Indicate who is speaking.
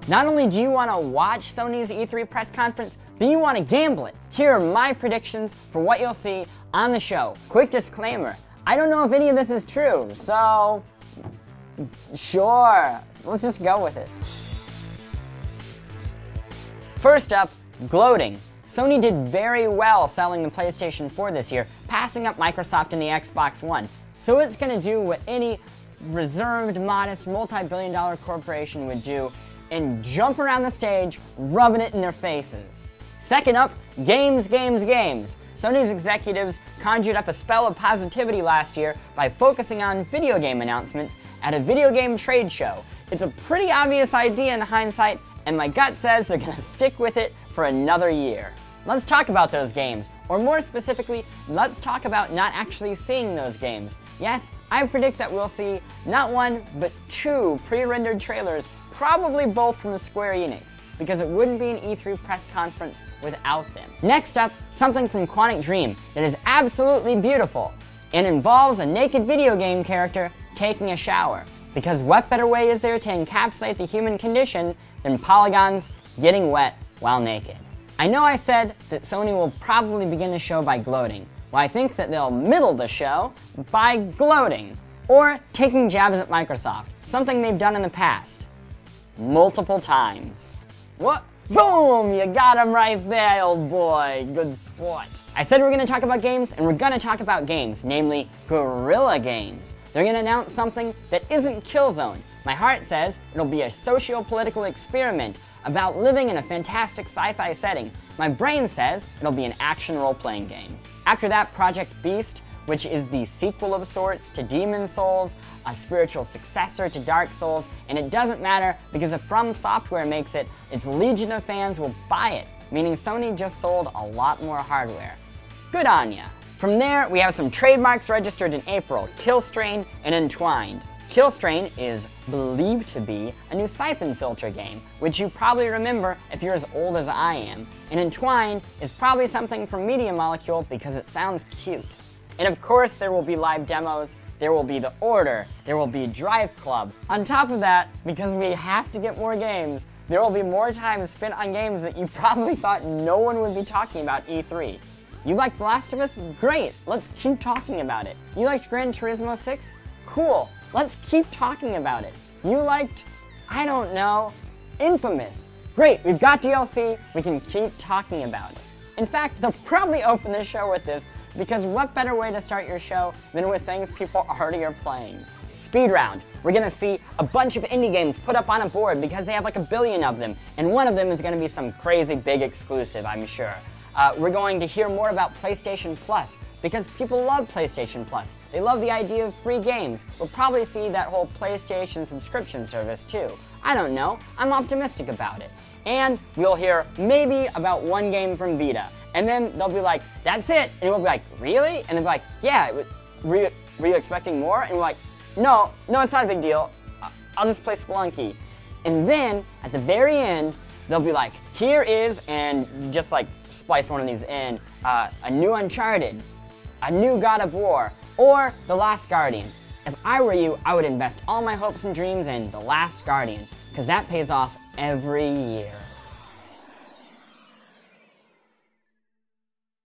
Speaker 1: Not only do you want to watch Sony's E3 press conference, but you want to gamble it. Here are my predictions for what you'll see on the show. Quick disclaimer, I don't know if any of this is true, so sure, let's just go with it. First up, gloating. Sony did very well selling the PlayStation 4 this year, passing up Microsoft and the Xbox One. So it's going to do what any reserved, modest, multi-billion-dollar corporation would do and jump around the stage, rubbing it in their faces. Second up, games, games, games. Sony's executives conjured up a spell of positivity last year by focusing on video game announcements at a video game trade show. It's a pretty obvious idea in hindsight, and my gut says they're gonna stick with it for another year. Let's talk about those games, or more specifically, let's talk about not actually seeing those games. Yes, I predict that we'll see not one, but two pre-rendered trailers, probably both from Square Enix, because it wouldn't be an E3 press conference without them. Next up, something from Quantic Dream that is absolutely beautiful and involves a naked video game character taking a shower. Because what better way is there to encapsulate the human condition than Polygon's getting wet while naked? I know I said that Sony will probably begin the show by gloating. Well, I think that they'll middle the show by gloating, or taking jabs at Microsoft, something they've done in the past. Multiple times. What? Boom! You got him right there, old boy. Good sport. I said we're going to talk about games, and we're going to talk about games, namely Guerrilla Games. They're going to announce something that isn't Killzone. My heart says it'll be a socio-political experiment about living in a fantastic sci-fi setting. My brain says it'll be an action role-playing game. After that, Project Beast, which is the sequel of sorts to Demon's Souls, a spiritual successor to Dark Souls, and it doesn't matter because if From Software makes it, its legion of fans will buy it, meaning Sony just sold a lot more hardware. Good on ya. From there, we have some trademarks registered in April, Killstrain and Entwined. Killstrain is believed to be a new Siphon Filter game, which you probably remember if you're as old as I am, and Entwined is probably something from Media Molecule because it sounds cute. And of course there will be live demos, there will be The Order, there will be Drive Club. On top of that, because we have to get more games, there will be more time spent on games that you probably thought no one would be talking about E3. You liked The Last of Us? Great, let's keep talking about it. You liked Gran Turismo 6? Cool, let's keep talking about it. You liked, I don't know, Infamous? Great, we've got DLC, we can keep talking about it. In fact, they'll probably open the show with this, because what better way to start your show than with things people already are playing? Speed round. We're gonna see a bunch of indie games put up on a board because they have like 1 billion of them, and one of them is gonna be some crazy big exclusive, I'm sure. We're going to hear more about PlayStation Plus, because people love PlayStation Plus. They love the idea of free games. We'll probably see that whole PlayStation subscription service too. I don't know, I'm optimistic about it. And we'll hear maybe about one game from Vita. And then they'll be like, that's it. And we'll be like, really? And they'll be like, yeah, were you expecting more? And we're like, no, it's not a big deal. I'll just play Spelunky. And then, at the very end, they'll be like, here is, and just like splice one of these in, a new Uncharted, a new God of War, or The Last Guardian. If I were you, I would invest all my hopes and dreams in The Last Guardian, because that pays off every year.